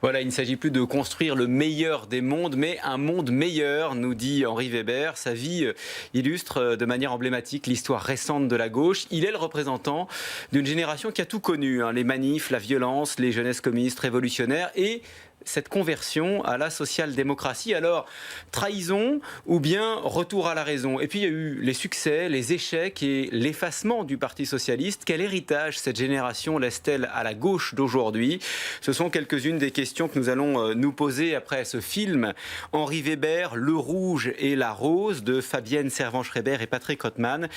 Voilà, il ne s'agit plus de construire le meilleur des mondes, mais un monde meilleur, nous dit Henri Weber. Sa vie illustre de manière emblématique l'histoire récente de la gauche. Il est le représentant d'une génération qui a tout connu, les manifs, la violence, les jeunesses communistes révolutionnaires et cette conversion à la social-démocratie. Alors, trahison ou bien retour à la raison? Et puis, il y a eu les succès, les échecs et l'effacement du Parti socialiste. Quel héritage cette génération laisse-t-elle à la gauche d'aujourd'hui? Ce sont quelques-unes des questions que nous allons nous poser après ce film Henri Weber, Le Rouge et la Rose de Fabienne Servan-Schreiber et Patrick Rothman.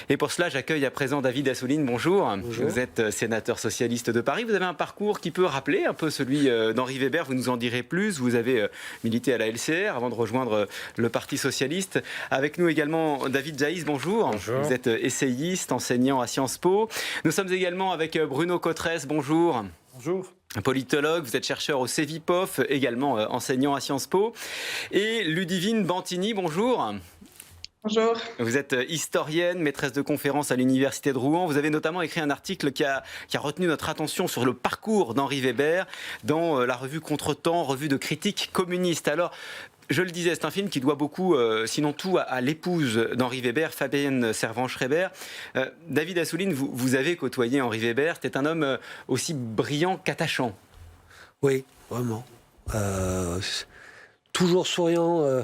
Et pour cela, j'accueille à présent David Assouline. Bonjour. Bonjour. Vous êtes sénateur socialiste de Paris. Vous avez un parcours qui peut rappeler un peu celui d'Henri Weber. Vous nous en direz plus. Vous avez milité à la LCR avant de rejoindre le Parti socialiste. Avec nous également David Jaïs, bonjour. Bonjour. Vous êtes essayiste, enseignant à Sciences Po. Nous sommes également avec Bruno Cotresse, bonjour. Bonjour. Politologue, vous êtes chercheur au CEVIPOF, également enseignant à Sciences Po. Et Ludivine Bantini, bonjour. Bonjour. Vous êtes historienne, maîtresse de conférences à l'Université de Rouen. Vous avez notamment écrit un article qui a retenu notre attention sur le parcours d'Henri Weber dans la revue Contretemps, revue de critique communiste. Alors, je le disais, c'est un film qui doit beaucoup, sinon tout, à l'épouse d'Henri Weber, Fabienne Servan-Schreiber. David Assouline, vous avez côtoyé Henri Weber. C'était un homme aussi brillant qu'attachant. Oui, vraiment. Toujours souriant.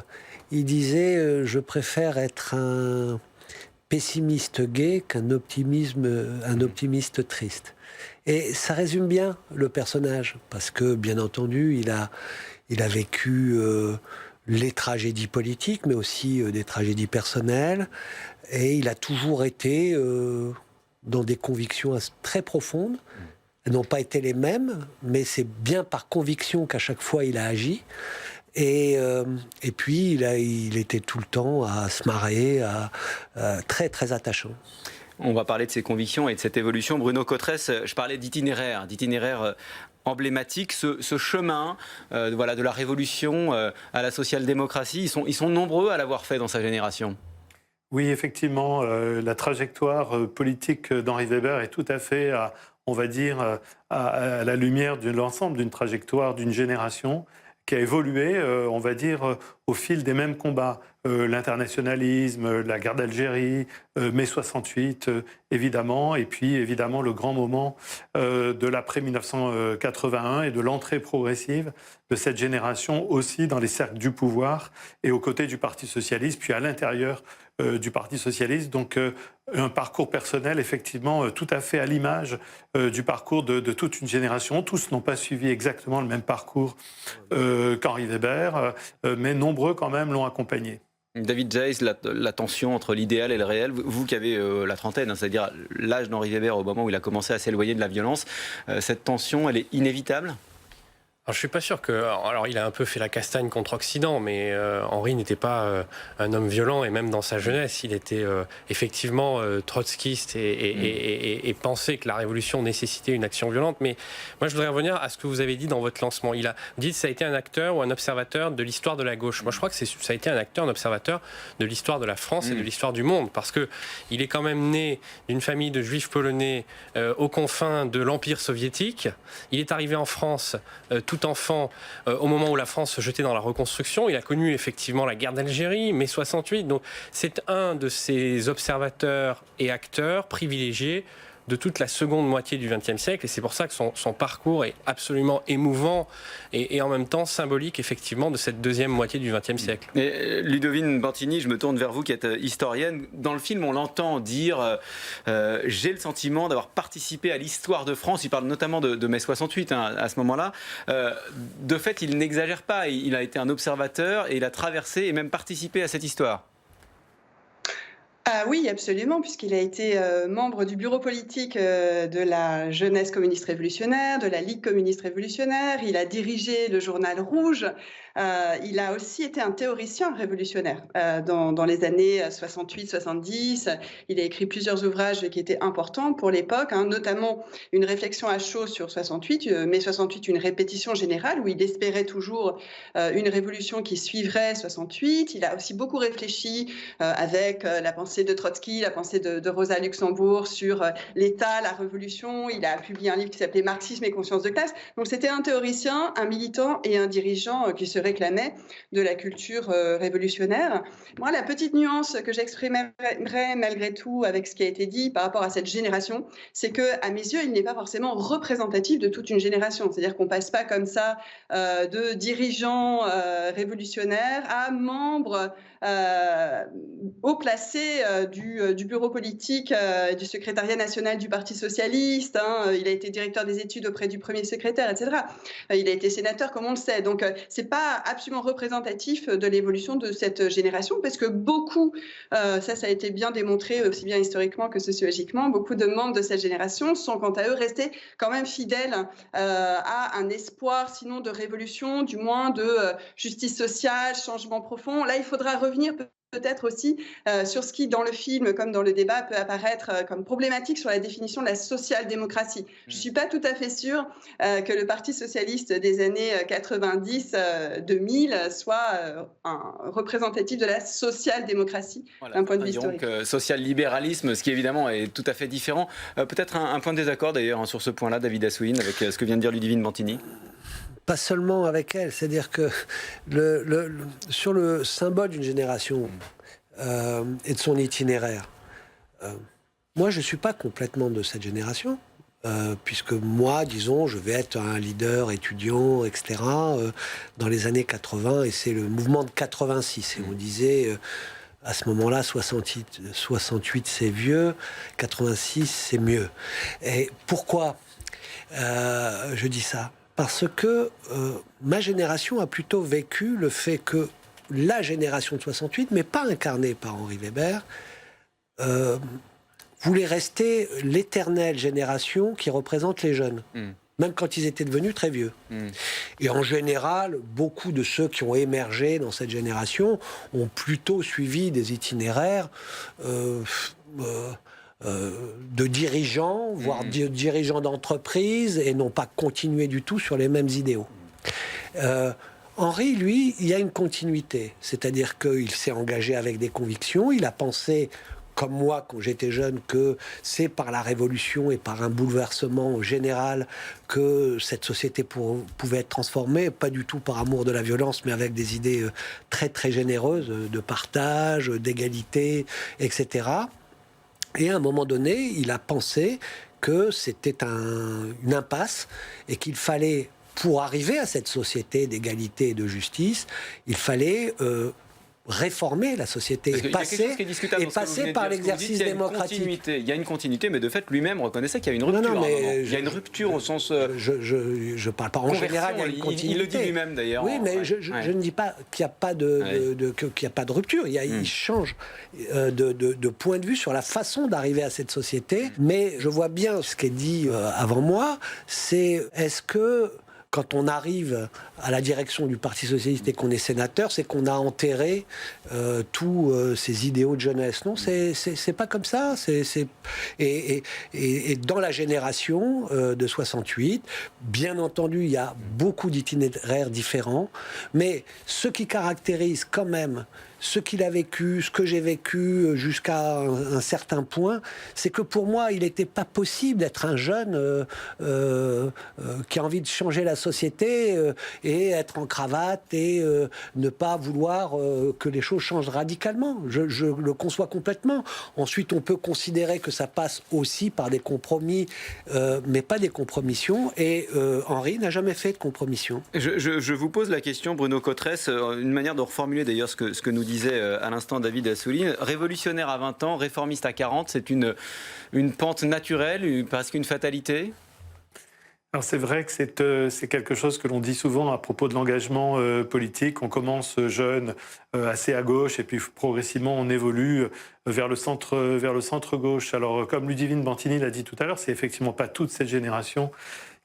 Il disait je préfère être un pessimiste gai qu'un optimiste triste. Et ça résume bien le personnage, parce que, bien entendu, il a vécu les tragédies politiques, mais aussi des tragédies personnelles, et il a toujours été dans des convictions très profondes. Elles n'ont pas été les mêmes, mais c'est bien par conviction qu'à chaque fois il a agi. Et puis il était tout le temps à se marrer, très très attachant. On va parler de ses convictions et de cette évolution. Bruno Cotresse, je parlais d'itinéraire emblématique, ce chemin de la révolution à la social-démocratie. Ils sont nombreux à l'avoir fait dans sa génération. Oui, effectivement, la trajectoire politique d'Henri Weber est tout à fait, on va dire, à la lumière de l'ensemble d'une trajectoire d'une génération qui a évolué, on va dire, au fil des mêmes combats. L'internationalisme, la guerre d'Algérie, mai 68, évidemment, et puis évidemment le grand moment de l'après-1981 et de l'entrée progressive de cette génération aussi dans les cercles du pouvoir et aux côtés du Parti socialiste, puis à l'intérieur du Parti socialiste. Donc un parcours personnel effectivement tout à fait à l'image du parcours de toute une génération. Tous n'ont pas suivi exactement le même parcours qu'Henri Weber, mais nombreux quand même l'ont accompagné. David Jaïs, la tension entre l'idéal et le réel, vous qui avez la trentaine, c'est-à-dire l'âge d'Henri Weber au moment où il a commencé à s'éloigner de la violence, cette tension, elle est inévitable ? Alors, je suis pas sûr que... Alors, il a un peu fait la castagne contre Occident, mais Henri n'était pas un homme violent, et même dans sa jeunesse, il était effectivement trotskiste et pensait que la révolution nécessitait une action violente. Mais moi, je voudrais revenir à ce que vous avez dit dans votre lancement. Vous dites que ça a été un acteur ou un observateur de l'histoire de la gauche. Moi, je crois que ça a été un acteur, un observateur de l'histoire de la France et de l'histoire du monde, parce que il est quand même né d'une famille de juifs polonais aux confins de l'Empire soviétique. Il est arrivé en France tout enfant, au moment où la France se jetait dans la reconstruction. Il a connu effectivement la guerre d'Algérie, mai 68. Donc c'est un de ces observateurs et acteurs privilégiés de toute la seconde moitié du XXe siècle. Et c'est pour ça que son parcours est absolument émouvant et en même temps symbolique, effectivement, de cette deuxième moitié du XXe siècle. Et Ludivine Bantini, je me tourne vers vous qui êtes historienne. Dans le film, on l'entend dire j'ai le sentiment d'avoir participé à l'histoire de France. Il parle notamment de mai 68 à ce moment-là. De fait, il n'exagère pas. Il a été un observateur et il a traversé et même participé à cette histoire. Ah oui, absolument, puisqu'il a été membre du bureau politique de la jeunesse communiste révolutionnaire, de la Ligue communiste révolutionnaire. Il a dirigé le journal Rouge. Il a aussi été un théoricien révolutionnaire dans les années 68-70. Il a écrit plusieurs ouvrages qui étaient importants pour l'époque, notamment une réflexion à chaud sur 68, mai 68, une répétition générale où il espérait toujours une révolution qui suivrait 68. Il a aussi beaucoup réfléchi avec la pensée pensée de Trotsky, la pensée de Rosa Luxembourg sur l'État, la révolution. Il a publié un livre qui s'appelait Marxisme et conscience de classe. Donc c'était un théoricien, un militant et un dirigeant qui se réclamait de la culture révolutionnaire. Moi, la petite nuance que j'exprimerais malgré tout avec ce qui a été dit par rapport à cette génération, c'est que, à mes yeux, il n'est pas forcément représentatif de toute une génération. C'est-à-dire qu'on passe pas comme ça de dirigeants révolutionnaires à membres haut placés du bureau politique, du secrétariat national du Parti socialiste. Il a été directeur des études auprès du premier secrétaire, etc. Il a été sénateur, comme on le sait. Donc, c'est pas absolument représentatif de l'évolution de cette génération, parce que beaucoup, ça a été bien démontré aussi bien historiquement que sociologiquement, beaucoup de membres de cette génération sont quant à eux restés quand même fidèles à un espoir, sinon de révolution, du moins de justice sociale, changement profond. Là, il faudra revenir peut-être aussi sur ce qui, dans le film comme dans le débat, peut apparaître comme problématique sur la définition de la social-démocratie. Je ne suis pas tout à fait sûre que le Parti socialiste des années 90-2000 soit un représentatif de la social-démocratie d'un point de vue historique. Donc, social-libéralisme, ce qui évidemment est tout à fait différent. Peut-être un point de désaccord d'ailleurs sur ce point-là, David Assouline, avec ce que vient de dire Ludivine Bantini. Pas seulement avec elle, c'est-à-dire que sur le symbole d'une génération et de son itinéraire, moi je ne suis pas complètement de cette génération, puisque moi, disons, je vais être un leader étudiant, etc., dans les années 80, et c'est le mouvement de 86, et on disait... à ce moment-là, 68 c'est vieux, 86 c'est mieux. Et pourquoi je dis ça ? Parce que ma génération a plutôt vécu le fait que la génération de 68, mais pas incarnée par Henri Weber, voulait rester l'éternelle génération qui représente les jeunes, même quand ils étaient devenus très vieux. Et en général, beaucoup de ceux qui ont émergé dans cette génération ont plutôt suivi des itinéraires de dirigeants, voire de dirigeants d'entreprise, et n'ont pas continué du tout sur les mêmes idéaux. Henri, lui, il y a une continuité, c'est-à-dire qu'il s'est engagé avec des convictions, il a pensé, comme moi quand j'étais jeune, que c'est par la révolution et par un bouleversement général que cette société pouvait être transformée, pas du tout par amour de la violence, mais avec des idées très très généreuses de partage, d'égalité, etc. Et à un moment donné, il a pensé que c'était une impasse et qu'il fallait, pour arriver à cette société d'égalité et de justice, il fallait réformer la société et passer par l'exercice démocratique. Il y a une continuité, mais de fait, lui-même reconnaissait qu'il y a une rupture. Non, mais il y a une rupture au sens... Je parle pas en général, il y a une continuité. Il le dit lui-même, d'ailleurs. Oui, mais je ne dis pas qu'il n'y a pas qu'il y a pas de rupture. Il change de point de vue sur la façon d'arriver à cette société. Mais je vois bien ce qui est dit avant moi, c'est est-ce que... Quand on arrive à la direction du Parti socialiste et qu'on est sénateur, c'est qu'on a enterré tous ces idéaux de jeunesse. Non, c'est pas comme ça. Et dans la génération de 68, bien entendu, il y a beaucoup d'itinéraires différents, mais ce qui caractérise quand même ce qu'il a vécu, ce que j'ai vécu jusqu'à un certain point, c'est que pour moi, il n'était pas possible d'être un jeune qui a envie de changer la société et être en cravate et ne pas vouloir que les choses changent radicalement. Je le conçois complètement. Ensuite, on peut considérer que ça passe aussi par des compromis, mais pas des compromissions. Et Henri n'a jamais fait de compromission. Je vous pose la question, Bruno Cotresse, une manière de reformuler d'ailleurs ce que nous disait à l'instant David Assouline. Révolutionnaire à 20 ans, réformiste à 40, c'est une pente naturelle, presque une fatalité ? Alors c'est vrai que c'est quelque chose que l'on dit souvent à propos de l'engagement politique. On commence jeune, assez à gauche, et puis progressivement on évolue vers le centre gauche. Alors comme Ludivine Bantini l'a dit tout à l'heure, c'est effectivement pas toute cette génération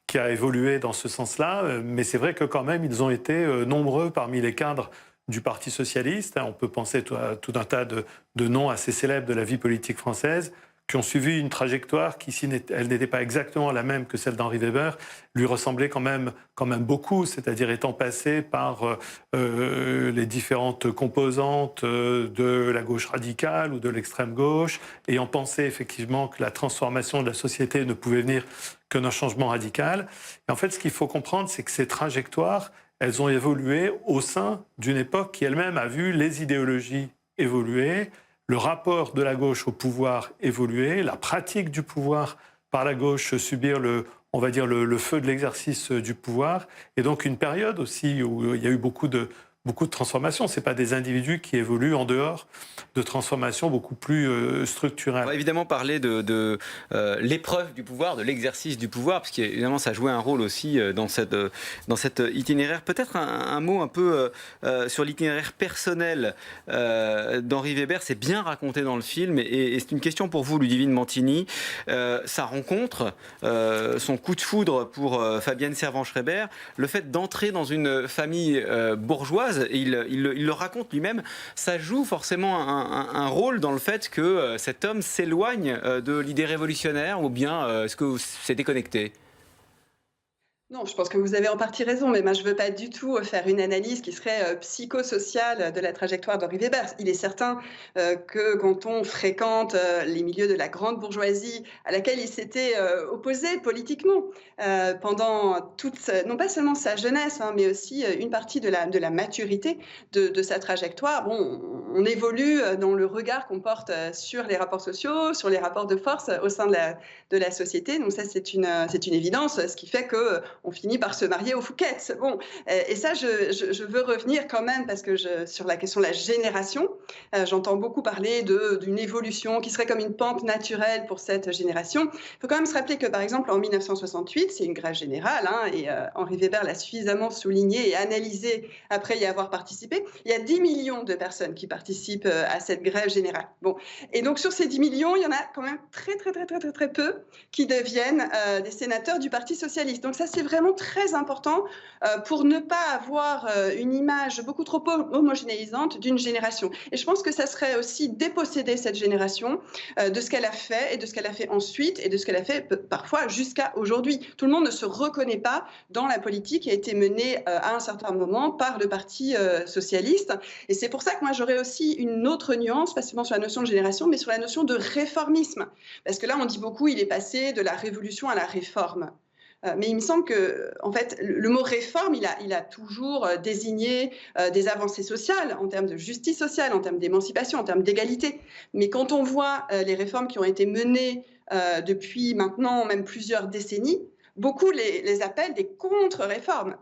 qui a évolué dans ce sens-là, mais c'est vrai que quand même ils ont été nombreux parmi les cadres du Parti socialiste. On peut penser à tout un tas de noms assez célèbres de la vie politique française, qui ont suivi une trajectoire qui, si elle n'était pas exactement la même que celle d'Henri Weber, lui ressemblait quand même beaucoup, c'est-à-dire étant passé par les différentes composantes de la gauche radicale ou de l'extrême gauche, ayant pensé effectivement que la transformation de la société ne pouvait venir que d'un changement radical. Et en fait, ce qu'il faut comprendre, c'est que ces trajectoires, elles ont évolué au sein d'une époque qui elle-même a vu les idéologies évoluer, le rapport de la gauche au pouvoir évoluer, la pratique du pouvoir par la gauche subir le feu de l'exercice du pouvoir, et donc une période aussi où il y a eu beaucoup de transformations. Ce n'est pas des individus qui évoluent en dehors de transformations beaucoup plus structurelles. On va évidemment parler de l'épreuve du pouvoir, de l'exercice du pouvoir, parce qu'évidemment ça jouait un rôle aussi dans cette itinéraire. Peut-être un mot un peu sur l'itinéraire personnel d'Henri Weber. C'est bien raconté dans le film, et c'est une question pour vous, Ludivine Mantini. Sa rencontre, son coup de foudre pour Fabienne Servan-Schreiber, le fait d'entrer dans une famille bourgeoise, et il le raconte lui-même, ça joue forcément un rôle dans le fait que cet homme s'éloigne de l'idée révolutionnaire, ou bien est-ce que c'est déconnecté ? Non, je pense que vous avez en partie raison, mais moi je ne veux pas du tout faire une analyse qui serait psychosociale de la trajectoire d'Henri Weber. Il est certain que quand on fréquente les milieux de la grande bourgeoisie à laquelle il s'était opposé politiquement pendant toute, non pas seulement sa jeunesse, mais aussi une partie de la maturité de sa trajectoire, bon, on évolue dans le regard qu'on porte sur les rapports sociaux, sur les rapports de force au sein de la société. Donc ça, c'est une évidence, ce qui fait que on finit par se marier aux Fouquettes. Bon, et ça, je veux revenir quand même, parce que sur la question de la génération, j'entends beaucoup parler d'une évolution qui serait comme une pente naturelle pour cette génération. Il faut quand même se rappeler que, par exemple, en 1968, c'est une grève générale, et Henri Weber l'a suffisamment souligné et analysé après y avoir participé. Il y a 10 millions de personnes qui participent à cette grève générale. Bon, et donc sur ces 10 millions, il y en a quand même très peu qui deviennent des sénateurs du Parti socialiste. Donc ça, c'est vraiment très important pour ne pas avoir une image beaucoup trop homogénéisante d'une génération. Et je pense que ça serait aussi déposséder cette génération de ce qu'elle a fait, et de ce qu'elle a fait ensuite, et de ce qu'elle a fait parfois jusqu'à aujourd'hui. Tout le monde ne se reconnaît pas dans la politique qui a été menée à un certain moment par le Parti socialiste. Et c'est pour ça que moi j'aurais aussi une autre nuance, pas seulement sur la notion de génération, mais sur la notion de réformisme. Parce que là, on dit beaucoup, il est passé de la révolution à la réforme. Mais il me semble que, en fait, le mot réforme, il a toujours désigné des avancées sociales, en termes de justice sociale, en termes d'émancipation, en termes d'égalité. Mais quand on voit les réformes qui ont été menées depuis maintenant même plusieurs décennies, beaucoup les appellent des contre-réformes,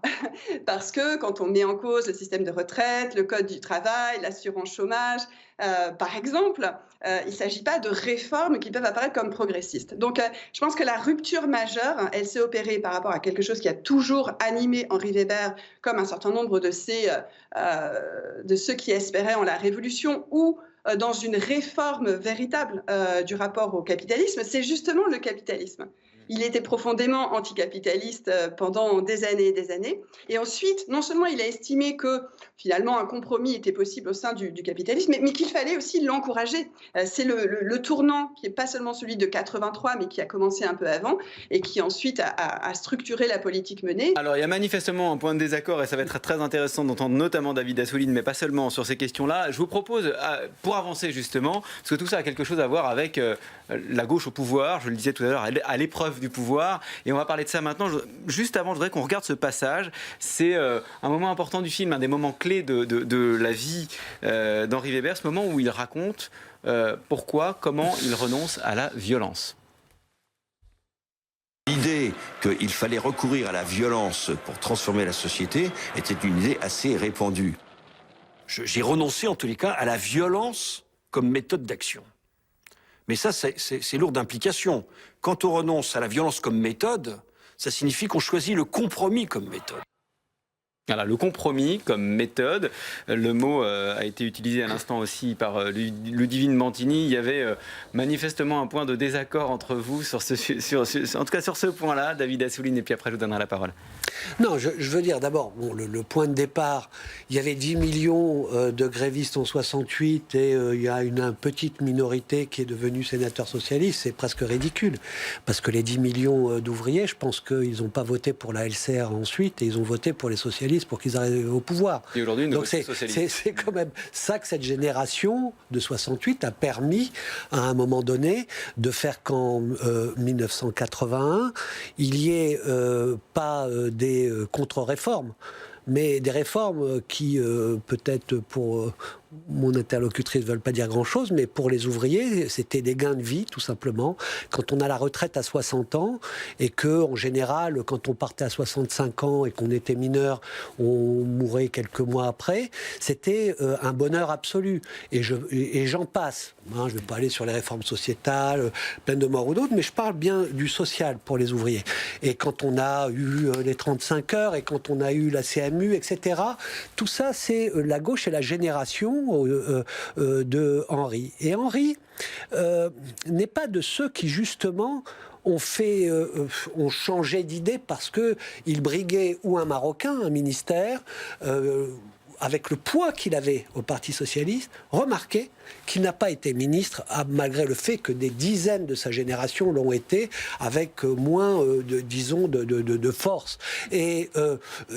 parce que quand on met en cause le système de retraite, le code du travail, l'assurance chômage, par exemple, il ne s'agit pas de réformes qui peuvent apparaître comme progressistes. Donc, je pense que la rupture majeure, elle s'est opérée par rapport à quelque chose qui a toujours animé Henri Weber, comme un certain nombre de ceux qui espéraient en la révolution ou dans une réforme véritable du rapport au capitalisme, c'est justement le capitalisme. Il était profondément anticapitaliste pendant des années et des années. Et ensuite, non seulement il a estimé que finalement un compromis était possible au sein du capitalisme, mais qu'il fallait aussi l'encourager. C'est le tournant qui n'est pas seulement celui de 83, mais qui a commencé un peu avant et qui ensuite a structuré la politique menée. Alors il y a manifestement un point de désaccord, et ça va être très intéressant d'entendre notamment David Assouline, mais pas seulement sur ces questions-là. Je vous propose, pour avancer justement, parce que tout ça a quelque chose à voir avec la gauche au pouvoir, je le disais tout à l'heure, à l'épreuve du pouvoir, et on va parler de ça maintenant. Juste avant, je voudrais qu'on regarde ce passage. C'est un moment important du film, un des moments clés de la vie d'Henri Weber, ce moment où il raconte pourquoi, comment il renonce à la violence. L'idée qu'il fallait recourir à la violence pour transformer la société était une idée assez répandue. J'ai renoncé en tous les cas à la violence comme méthode d'action. Mais ça, c'est lourd d'implications. Quand on renonce à la violence comme méthode, ça signifie qu'on choisit le compromis comme méthode. Voilà, le compromis comme méthode, le mot a été utilisé à l'instant aussi par Ludivine Bantini. Il y avait manifestement un point de désaccord entre vous, en tout cas sur ce point-là, David Assouline, et puis après je vous donnerai la parole. Non, je veux dire d'abord, bon, le point de départ, il y avait 10 millions de grévistes en 68 et il y a une petite minorité qui est devenue sénateur socialiste. C'est presque ridicule, parce que les 10 millions d'ouvriers, je pense qu'ils n'ont pas voté pour la LCR ensuite, et ils ont voté pour les socialistes pour qu'ils arrivent au pouvoir. Et aujourd'hui, donc c'est quand même ça que cette génération de 68 a permis, à un moment donné, de faire qu'en 1981, il n'y ait pas des contre-réformes, mais des réformes qui, peut-être pour mon interlocutrice ne veulent pas dire grand-chose, mais pour les ouvriers, c'était des gains de vie, tout simplement. Quand on a la retraite à 60 ans, et que, en général, quand on partait à 65 ans et qu'on était mineur, on mourait quelques mois après, c'était un bonheur absolu. Et j'en passe. Hein, je ne vais pas aller sur les réformes sociétales, pleines de morts ou d'autres, mais je parle bien du social pour les ouvriers. Et quand on a eu les 35 heures, et quand on a eu la CMU, etc., tout ça, c'est la gauche et la génération de Henri. Et Henri n'est pas de ceux qui, justement, ont changé d'idée parce qu'il briguait ou un Marocain, un ministère, avec le poids qu'il avait au Parti socialiste. Remarquez qu'il n'a pas été ministre, malgré le fait que des dizaines de sa génération l'ont été, avec moins, de force. Et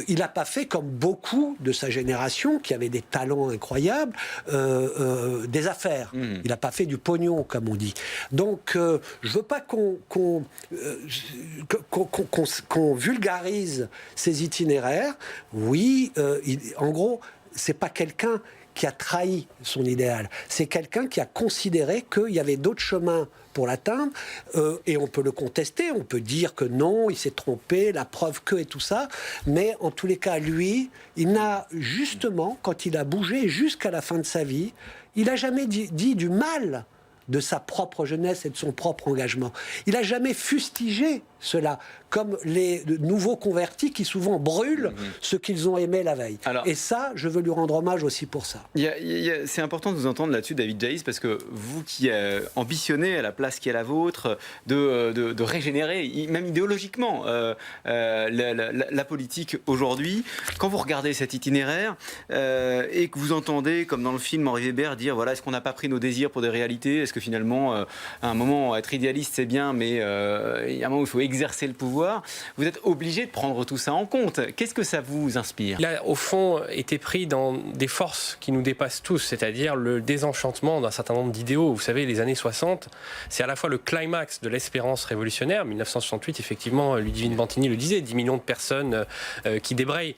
il n'a pas fait, comme beaucoup de sa génération, qui avaient des talents incroyables, des affaires. Il n'a pas fait du pognon, comme on dit. Donc, je ne veux pas qu'on vulgarise ses itinéraires. Oui, en gros, c'est pas quelqu'un qui a trahi son idéal. C'est quelqu'un qui a considéré qu'il y avait d'autres chemins pour l'atteindre, et on peut le contester, on peut dire que non, il s'est trompé, la preuve que et tout ça, mais en tous les cas, lui, il n'a justement, quand il a bougé jusqu'à la fin de sa vie, il n'a jamais dit du mal de sa propre jeunesse et de son propre engagement. Il n'a jamais fustigé cela, comme les nouveaux convertis qui souvent brûlent ce qu'ils ont aimé la veille. Alors, et ça, je veux lui rendre hommage aussi pour ça. C'est important de vous entendre là-dessus, David Jaïs, parce que vous qui ambitionnez à la place qui est la vôtre de régénérer, même idéologiquement, la politique aujourd'hui, quand vous regardez cet itinéraire et que vous entendez, comme dans le film Henri Weber, dire voilà, est-ce qu'on n'a pas pris nos désirs pour des réalités ? Est-ce que finalement, à un moment, être idéaliste, c'est bien, mais il y a un moment où il faut exercer le pouvoir. Vous êtes obligé de prendre tout ça en compte. Qu'est-ce que ça vous inspire ? Il a, au fond, été pris dans des forces qui nous dépassent tous, c'est-à-dire le désenchantement d'un certain nombre d'idéaux. Vous savez, les années 60, c'est à la fois le climax de l'espérance révolutionnaire. 1968, effectivement, Ludivine Bantini le disait, 10 millions de personnes qui débrayent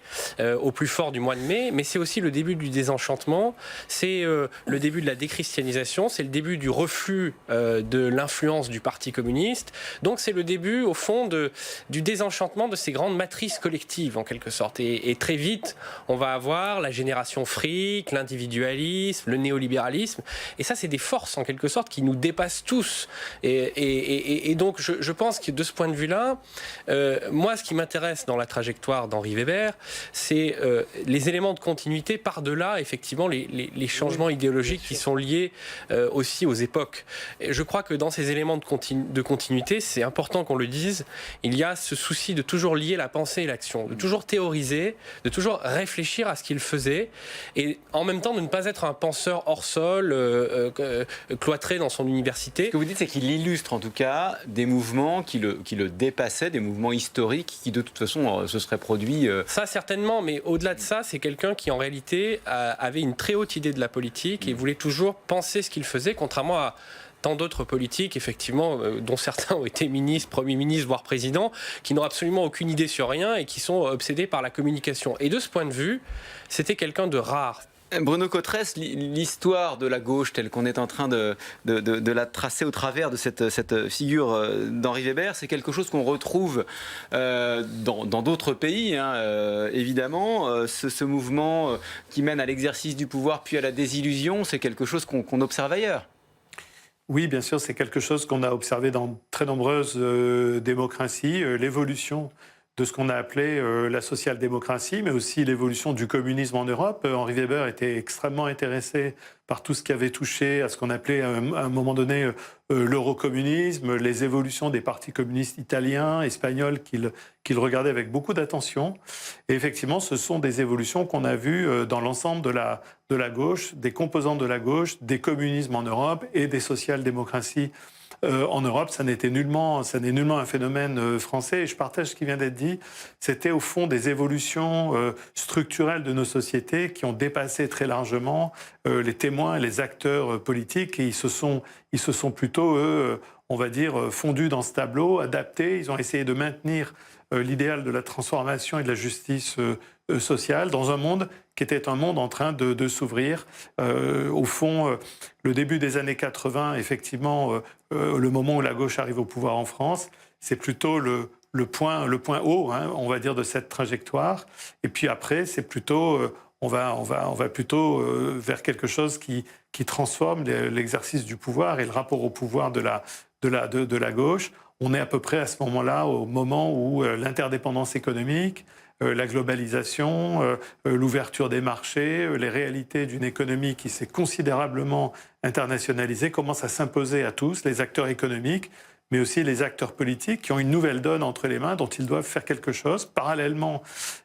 au plus fort du mois de mai, mais c'est aussi le début du désenchantement, c'est le début de la déchristianisation, c'est le début du reflux de l'influence du Parti communiste. Donc c'est le début, au fond, du désenchantement de ces grandes matrices collectives, en quelque sorte. Et très vite, on va avoir la génération fric, l'individualisme, le néolibéralisme. Et ça, c'est des forces, en quelque sorte, qui nous dépassent tous. Et donc, je pense que de ce point de vue-là, moi, ce qui m'intéresse dans la trajectoire d'Henri Weber, c'est les éléments de continuité par-delà, effectivement, les changements idéologiques qui sont liés aussi aux époques. Et je crois que dans ces éléments de continuité, c'est important qu'on le dise, il y a ce souci de toujours lier la pensée et l'action, de toujours théoriser, de toujours réfléchir à ce qu'il faisait, et en même temps de ne pas être un penseur hors sol, cloîtré dans son université. Ce que vous dites, c'est qu'il illustre en tout cas des mouvements qui le dépassaient, des mouvements historiques qui de toute façon se seraient produits. Ça certainement, mais au-delà de ça, c'est quelqu'un qui en réalité avait une très haute idée de la politique et voulait toujours penser ce qu'il faisait, contrairement à tant d'autres politiques, effectivement, dont certains ont été ministres, premiers ministres, voire présidents, qui n'ont absolument aucune idée sur rien et qui sont obsédés par la communication. Et de ce point de vue, c'était quelqu'un de rare. Bruno Cotresse, l'histoire de la gauche telle qu'on est en train de la tracer au travers de cette figure d'Henri Weber, c'est quelque chose qu'on retrouve dans d'autres pays, hein, évidemment. Ce mouvement qui mène à l'exercice du pouvoir puis à la désillusion, c'est quelque chose qu'on observe ailleurs. Oui, bien sûr, c'est quelque chose qu'on a observé dans très nombreuses démocraties, l'évolution de ce qu'on a appelé la social-démocratie, mais aussi l'évolution du communisme en Europe. Henri Weber était extrêmement intéressé par tout ce qui avait touché à ce qu'on appelait à un moment donné l'eurocommunisme, les évolutions des partis communistes italiens, espagnols qu'il regardait avec beaucoup d'attention. Et effectivement, ce sont des évolutions qu'on a vues dans l'ensemble de la gauche, des composantes de la gauche, des communismes en Europe et des social-démocraties en Europe. Ça n'est nullement un phénomène français. Et je partage ce qui vient d'être dit. C'était au fond des évolutions structurelles de nos sociétés qui ont dépassé très largement les témoins et les acteurs politiques. Et ils se sont plutôt, eux, on va dire, fondus dans ce tableau, adaptés. Ils ont essayé de maintenir l'idéal de la transformation et de la justice sociale dans un monde qui était un monde en train de s'ouvrir. Au fond, le début des années 80, effectivement, le moment où la gauche arrive au pouvoir en France, c'est plutôt le point haut, hein, on va dire, de cette trajectoire. Et puis après, c'est plutôt, on va plutôt vers quelque chose qui transforme l'exercice du pouvoir et le rapport au pouvoir de la gauche. On est à peu près à ce moment-là, au moment où l'interdépendance économique, la globalisation, l'ouverture des marchés, les réalités d'une économie qui s'est considérablement internationalisée commencent à s'imposer à tous, les acteurs économiques, mais aussi les acteurs politiques qui ont une nouvelle donne entre les mains dont ils doivent faire quelque chose. Parallèlement,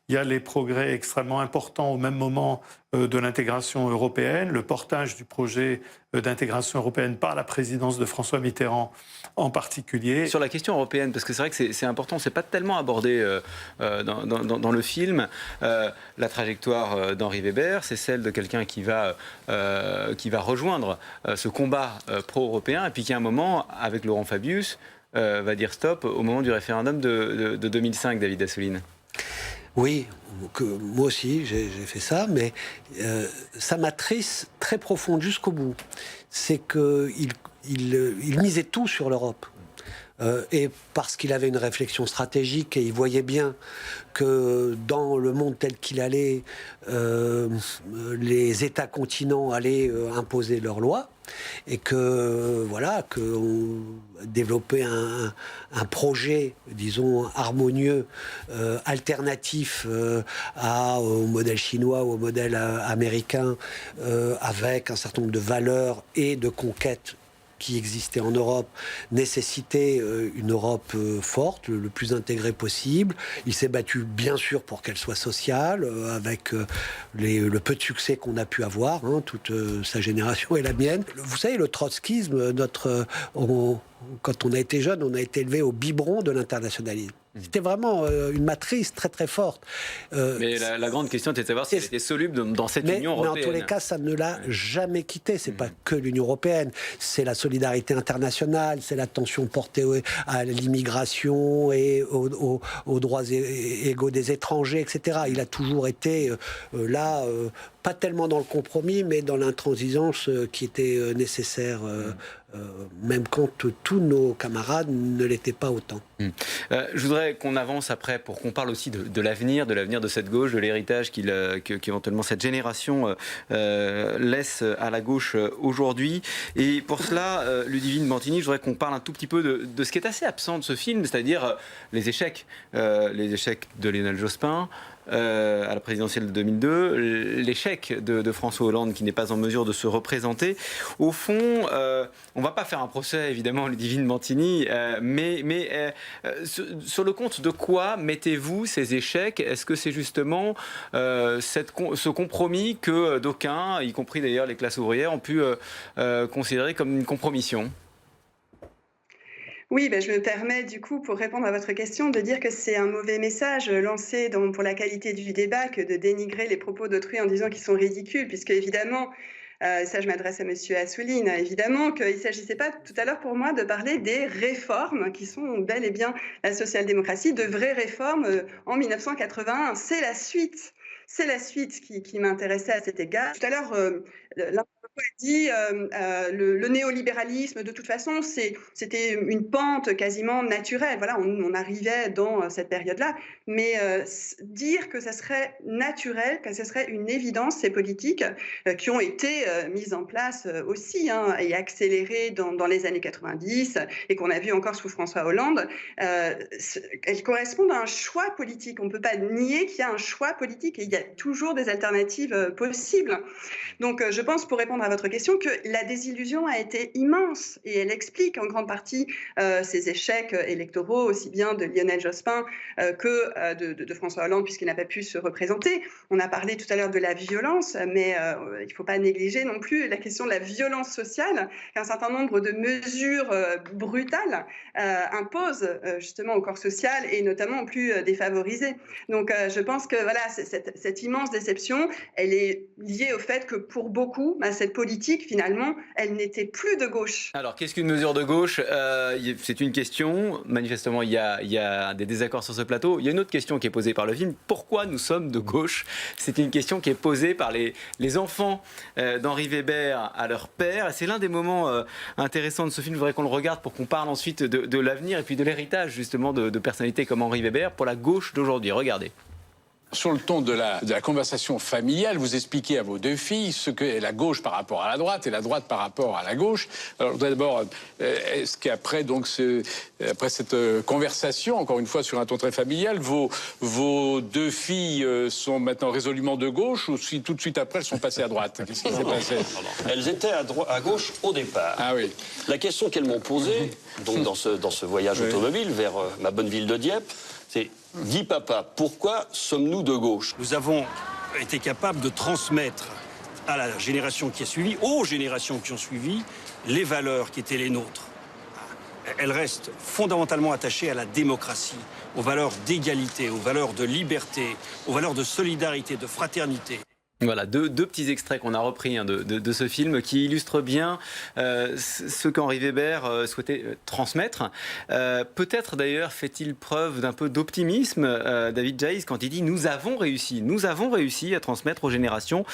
il y a les progrès extrêmement importants au même moment de l'intégration européenne, le portage du projet d'intégration européenne par la présidence de François Mitterrand en particulier. Sur la question européenne, parce que c'est vrai que c'est important, c'est pas tellement abordé dans le film. La trajectoire d'Henri Weber, c'est celle de quelqu'un qui va rejoindre ce combat pro-européen, et puis qui à un moment, avec Laurent Fabius, va dire stop au moment du référendum de 2005, David Assouline. Oui, moi aussi j'ai fait ça, mais sa matrice très profonde jusqu'au bout, c'est qu'il misait tout sur l'Europe. Et parce qu'il avait une réflexion stratégique et il voyait bien que dans le monde tel qu'il allait, les États-continents allaient imposer leurs lois et que qu'on développait un projet, disons, harmonieux, alternatif au modèle chinois ou au modèle américain, avec un certain nombre de valeurs et de conquêtes qui existait en Europe, nécessitait une Europe forte, le plus intégrée possible. Il s'est battu, bien sûr, pour qu'elle soit sociale, avec le peu de succès qu'on a pu avoir, hein, toute sa génération et la mienne. Vous savez, le trotskisme, quand on a été jeune, on a été élevé au biberon de l'internationalisme. C'était vraiment une matrice très très forte. Mais la grande question était de savoir si elle était soluble dans cette Union européenne. Mais en tous les cas, ça ne l'a jamais quitté. C'est pas que l'Union européenne, c'est la solidarité internationale, c'est l'attention portée à l'immigration et aux droits égaux des étrangers, etc. Il a toujours été là, pas tellement dans le compromis, mais dans l'intransigeance qui était nécessaire. Même quand tous nos camarades ne l'étaient pas autant. Je voudrais qu'on avance après pour qu'on parle aussi de l'avenir de cette gauche, de l'héritage qu'éventuellement cette génération laisse à la gauche aujourd'hui. Et pour cela, Ludivine Bantigny, je voudrais qu'on parle un tout petit peu de ce qui est assez absent de ce film, c'est-à-dire les échecs de Lionel Jospin, à la présidentielle de 2002, l'échec de François Hollande qui n'est pas en mesure de se représenter. Au fond, on ne va pas faire un procès évidemment Ludivine Bantigny, mais sur le compte de quoi mettez-vous ces échecs? Est-ce que c'est justement ce compromis que d'aucuns, y compris d'ailleurs les classes ouvrières, ont pu considérer comme une compromission? Oui, je me permets du coup, pour répondre à votre question, de dire que c'est un mauvais message lancé pour la qualité du débat que de dénigrer les propos d'autrui en disant qu'ils sont ridicules, puisque évidemment, ça je m'adresse à Monsieur Assouline, évidemment qu'il ne s'agissait pas tout à l'heure pour moi de parler des réformes qui sont bel et bien la social-démocratie, de vraies réformes en 1981. C'est la suite. c'est la suite qui m'intéressait à cet égard. Tout à l'heure, l'un a dit le néolibéralisme, de toute façon, c'était une pente quasiment naturelle. Voilà, on arrivait dans cette période-là. Mais dire que ça serait naturel, que ce serait une évidence, ces politiques qui ont été mises en place aussi et accélérées dans les années 90 et qu'on a vu encore sous François Hollande, elles correspondent à un choix politique. On ne peut pas nier qu'il y a un choix politique et il y a toujours des alternatives possibles. Donc je pense, pour répondre à votre question, que la désillusion a été immense et elle explique en grande partie ces échecs électoraux, aussi bien de Lionel Jospin que de François Hollande, puisqu'il n'a pas pu se représenter. On a parlé tout à l'heure de la violence, mais il ne faut pas négliger non plus la question de la violence sociale, qu'un certain nombre de mesures brutales imposent justement au corps social et notamment aux plus défavorisés. Donc je pense que voilà, cette immense déception, elle est liée au fait que pour beaucoup, cette politique, finalement, elle n'était plus de gauche. Alors, qu'est-ce qu'une mesure de gauche ? C'est une question. Manifestement, il y a des désaccords sur ce plateau. Il y a une autre question qui est posée par le film. Pourquoi nous sommes de gauche ? C'est une question qui est posée par les enfants d'Henri Weber à leur père. C'est l'un des moments intéressants de ce film. Je voudrais qu'on le regarde pour qu'on parle ensuite de l'avenir et puis de l'héritage, justement, de personnalités comme Henri Weber pour la gauche d'aujourd'hui. Regardez. Sur le ton de la conversation familiale, vous expliquez à vos deux filles ce qu'est la gauche par rapport à la droite et la droite par rapport à la gauche. Alors d'abord, est-ce qu'après après cette conversation, encore une fois sur un ton très familial, vos deux filles sont maintenant résolument de gauche ou si tout de suite après elles sont passées à droite ? Qu'est-ce qui s'est passé ? Elles étaient à gauche au départ. Ah oui. La question qu'elles m'ont posée, donc dans ce voyage automobile vers ma bonne ville de Dieppe, c'est « Dis papa, pourquoi sommes-nous de gauche ?» Nous avons été capables de transmettre à la génération qui a suivi, aux générations qui ont suivi, les valeurs qui étaient les nôtres. Elles restent fondamentalement attachées à la démocratie, aux valeurs d'égalité, aux valeurs de liberté, aux valeurs de solidarité, de fraternité. Voilà, deux petits extraits qu'on a repris de ce film qui illustrent bien ce qu'Henri Weber souhaitait transmettre. Peut-être d'ailleurs fait-il preuve d'un peu d'optimisme, David Jayes, quand il dit « Nous avons réussi à transmettre aux générations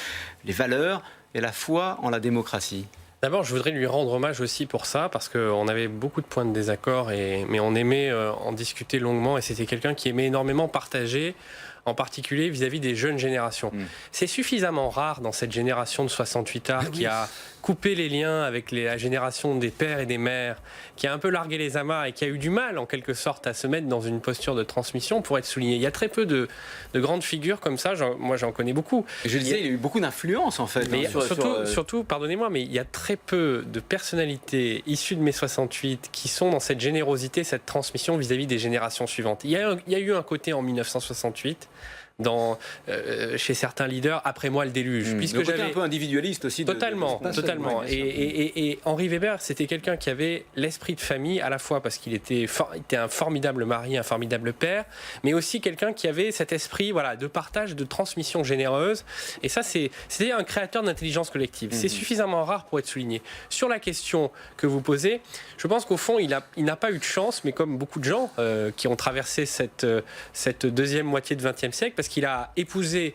les valeurs et la foi en la démocratie ». D'abord, je voudrais lui rendre hommage aussi pour ça, parce qu'on avait beaucoup de points de désaccord, mais on aimait en discuter longuement, et c'était quelqu'un qui aimait énormément partager, en particulier vis-à-vis des jeunes générations. C'est suffisamment rare dans cette génération de 68ards qui a coupé les liens avec la génération des pères et des mères, qui a un peu largué les amarres et qui a eu du mal en quelque sorte à se mettre dans une posture de transmission pour être souligné. Il y a très peu de grandes figures comme ça, moi j'en connais beaucoup. Je disais, il y a eu beaucoup d'influence en fait. Mais surtout, pardonnez-moi, mais il y a très peu de personnalités issues de mai 68 qui sont dans cette générosité, cette transmission vis-à-vis des générations suivantes. Il y a eu un côté en 1968 chez certains leaders, après moi le déluge. Puisque le côté un peu individualiste aussi. Totalement. Et Henri Weber, c'était quelqu'un qui avait l'esprit de famille, à la fois parce qu'il était un formidable mari, un formidable père, mais aussi quelqu'un qui avait cet esprit de partage, de transmission généreuse. Et ça, c'était un créateur d'intelligence collective. C'est suffisamment rare pour être souligné. Sur la question que vous posez, je pense qu'au fond, il n'a pas eu de chance, mais comme beaucoup de gens qui ont traversé cette deuxième moitié du XXe siècle, parce qu'il a épousé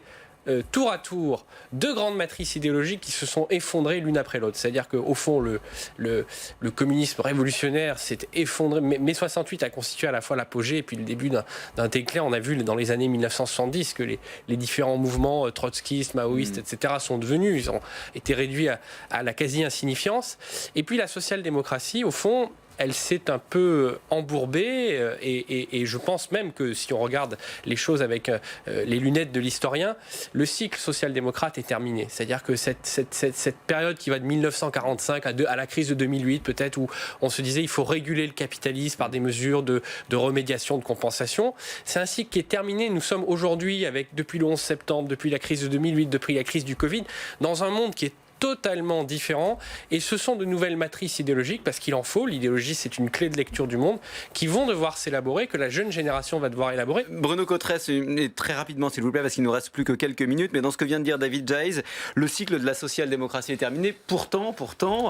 tour à tour deux grandes matrices idéologiques qui se sont effondrées l'une après l'autre. C'est-à-dire qu'au fond, le communisme révolutionnaire s'est effondré. Mai 68 a constitué à la fois l'apogée et puis le début d'un déclin. On a vu dans les années 1970 que les différents mouvements trotskistes, maoïstes, etc. sont devenus, ils ont été réduits à la quasi-insignifiance. Et puis la social-démocratie, au fond, elle s'est un peu embourbée et je pense même que si on regarde les choses avec les lunettes de l'historien, le cycle social-démocrate est terminé. C'est-à-dire que cette période qui va de 1945 à la crise de 2008 peut-être, où on se disait il faut réguler le capitalisme par des mesures de remédiation, de compensation, c'est un cycle qui est terminé. Nous sommes aujourd'hui, depuis le 11 septembre, depuis la crise de 2008, depuis la crise du Covid, dans un monde qui est totalement différent, et ce sont de nouvelles matrices idéologiques, parce qu'il en faut, l'idéologie c'est une clé de lecture du monde, qui vont devoir s'élaborer, que la jeune génération va devoir élaborer. Bruno Cotresse, très rapidement s'il vous plaît, parce qu'il ne nous reste plus que quelques minutes, mais dans ce que vient de dire David Jayes, le cycle de la social-démocratie est terminé, pourtant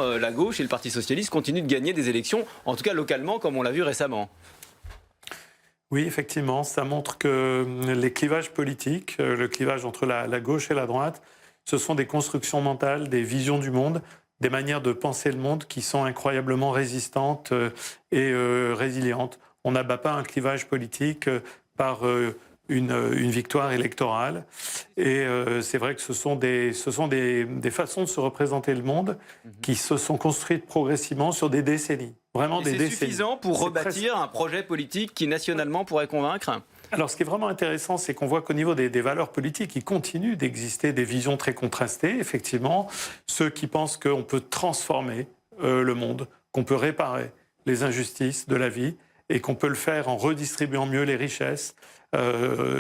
la gauche et le Parti socialiste continuent de gagner des élections, en tout cas localement, comme on l'a vu récemment. Oui, effectivement, ça montre que les clivages politiques, le clivage entre la gauche et la droite, ce sont des constructions mentales, des visions du monde, des manières de penser le monde qui sont incroyablement résistantes et résilientes. On n'abat pas un clivage politique par une victoire électorale. Et c'est vrai que ce sont des façons de se représenter le monde qui se sont construites progressivement sur des décennies. Vraiment des décennies. C'est suffisant pour rebâtir un projet politique qui, nationalement, pourrait convaincre ? Alors, ce qui est vraiment intéressant, c'est qu'on voit qu'au niveau des valeurs politiques, il continue d'exister des visions très contrastées, effectivement. Ceux qui pensent qu'on peut transformer le monde, qu'on peut réparer les injustices de la vie et qu'on peut le faire en redistribuant mieux les richesses,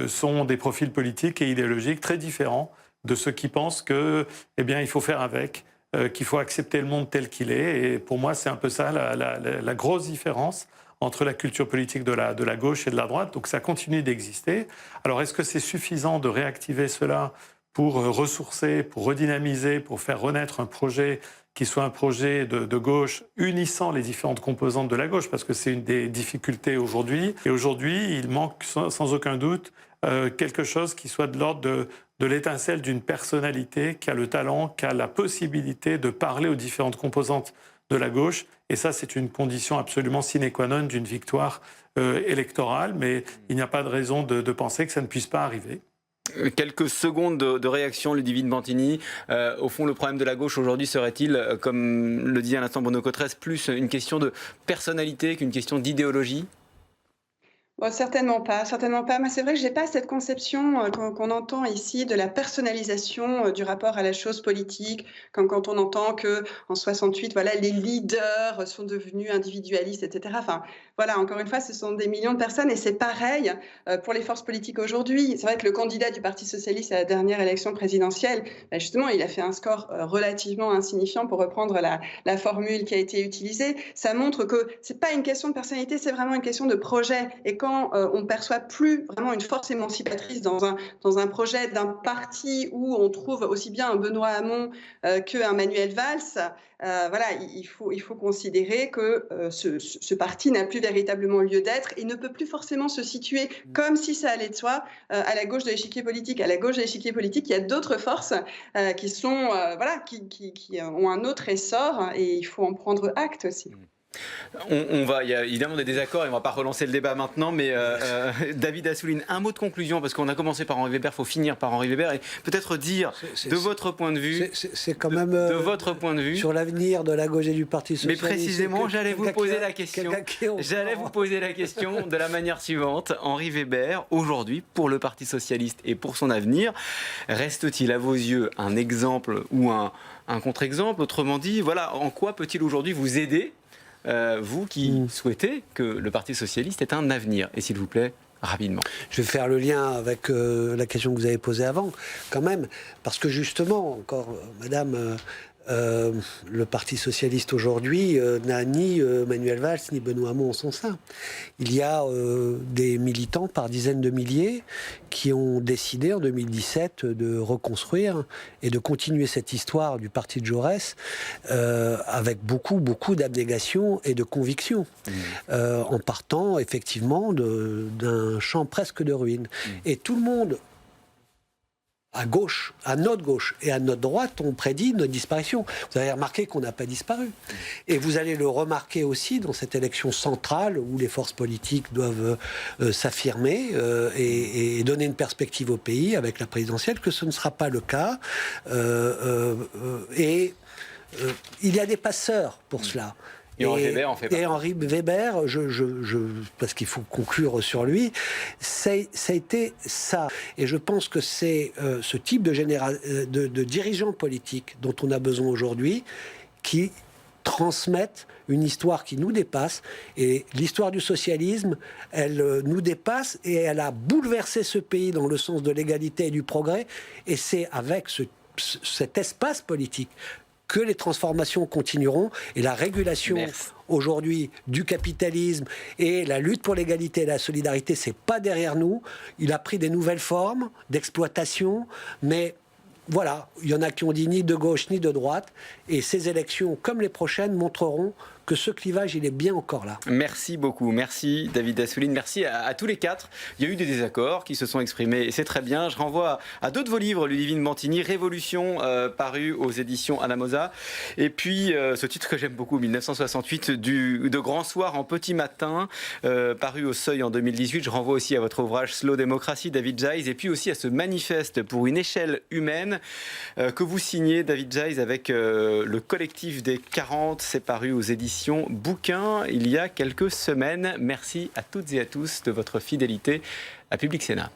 sont des profils politiques et idéologiques très différents de ceux qui pensent que, eh bien, il faut faire avec, qu'il faut accepter le monde tel qu'il est. Et pour moi, c'est un peu ça la grosse différence entre la culture politique de la gauche et de la droite. Donc ça continue d'exister. Alors est-ce que c'est suffisant de réactiver cela pour ressourcer, pour redynamiser, pour faire renaître un projet qui soit un projet de gauche unissant les différentes composantes de la gauche, parce que c'est une des difficultés aujourd'hui. Et aujourd'hui, il manque sans aucun doute quelque chose qui soit de l'ordre de l'étincelle d'une personnalité qui a le talent, qui a la possibilité de parler aux différentes composantes de la gauche. Et ça, c'est une condition absolument sine qua non d'une victoire électorale. Mais il n'y a pas de raison de penser que ça ne puisse pas arriver. Quelques secondes de réaction, Ludivine Bantini. Au fond, le problème de la gauche aujourd'hui serait-il, comme le disait à l'instant Bruno Cotresse, plus une question de personnalité qu'une question d'idéologie ? Bon, certainement pas, certainement pas. Mais c'est vrai que j'ai pas cette conception qu'on entend ici de la personnalisation du rapport à la chose politique, comme quand on entend que en 68, voilà, les leaders sont devenus individualistes, etc. Enfin, voilà, encore une fois, ce sont des millions de personnes et c'est pareil pour les forces politiques aujourd'hui. C'est vrai que le candidat du Parti socialiste à la dernière élection présidentielle, ben justement, il a fait un score relativement insignifiant pour reprendre la formule qui a été utilisée. Ça montre que c'est pas une question de personnalité, c'est vraiment une question de projet. Et quand on perçoit plus vraiment une force émancipatrice dans un projet d'un parti où on trouve aussi bien un Benoît Hamon qu'un Manuel Valls, voilà, il faut considérer que ce parti n'a plus véritablement lieu d'être et ne peut plus forcément se situer comme si ça allait de soi à la gauche de l'échiquier politique. À la gauche de l'échiquier politique, il y a d'autres forces qui sont qui ont un autre essor et il faut en prendre acte aussi. Il y a évidemment des désaccords et on ne va pas relancer le débat maintenant, mais David Assouline, un mot de conclusion, parce qu'on a commencé par Henri Weber, il faut finir par Henri Weber, et peut-être dire, de votre point de vue, c'est quand même de votre point de vue, sur l'avenir de la gauche et du Parti socialiste. Mais précisément, j'allais vous poser la question de la manière suivante. Henri Weber, aujourd'hui, pour le Parti socialiste et pour son avenir, reste-t-il à vos yeux un exemple ou un contre-exemple? Autrement dit, voilà, en quoi peut-il aujourd'hui vous aider, vous qui souhaitez que le Parti socialiste ait un avenir? Et s'il vous plaît, rapidement. Je vais faire le lien avec la question que vous avez posée avant, quand même, parce que justement, encore, madame, le Parti socialiste aujourd'hui n'a ni Manuel Valls ni Benoît Hamon en son sein. Il y a des militants par dizaines de milliers qui ont décidé en 2017 de reconstruire et de continuer cette histoire du parti de Jaurès avec beaucoup d'abnégation et de conviction, en partant effectivement d'un champ presque de ruines. Et tout le monde, à gauche, à notre gauche et à notre droite, on prédit notre disparition. Vous avez remarqué qu'on n'a pas disparu. Et vous allez le remarquer aussi dans cette élection centrale où les forces politiques doivent s'affirmer et donner une perspective au pays avec la présidentielle, que ce ne sera pas le cas. Il y a des passeurs pour cela. Et Henri Weber en fait partie. Et Henri Weber, parce qu'il faut conclure sur lui, ça a été ça. Et je pense que c'est ce type de dirigeants politiques dont on a besoin aujourd'hui, qui transmettent une histoire qui nous dépasse. Et l'histoire du socialisme, elle nous dépasse et elle a bouleversé ce pays dans le sens de l'égalité et du progrès. Et c'est avec cet espace politique que les transformations continueront et la régulation aujourd'hui du capitalisme et la lutte pour l'égalité et la solidarité, c'est pas derrière nous. Il a pris des nouvelles formes d'exploitation, mais voilà, il y en a qui ont dit ni de gauche ni de droite, et ces élections, comme les prochaines, montreront que ce clivage, il est bien encore là. Merci beaucoup. Merci David Assouline. Merci à tous les quatre. Il y a eu des désaccords qui se sont exprimés et c'est très bien. Je renvoie à deux de vos livres, Ludivine Bantini, Révolution, paru aux éditions Alamosa. Et puis ce titre que j'aime beaucoup, 1968, de Grand Soir en Petit Matin, paru au Seuil en 2018. Je renvoie aussi à votre ouvrage Slow Démocratie, David Jayes, et puis aussi à ce manifeste pour une échelle humaine que vous signez, David Jayes, avec le collectif des 40. C'est paru aux éditions Bouquin il y a quelques semaines. Merci à toutes et à tous de votre fidélité à Public Sénat.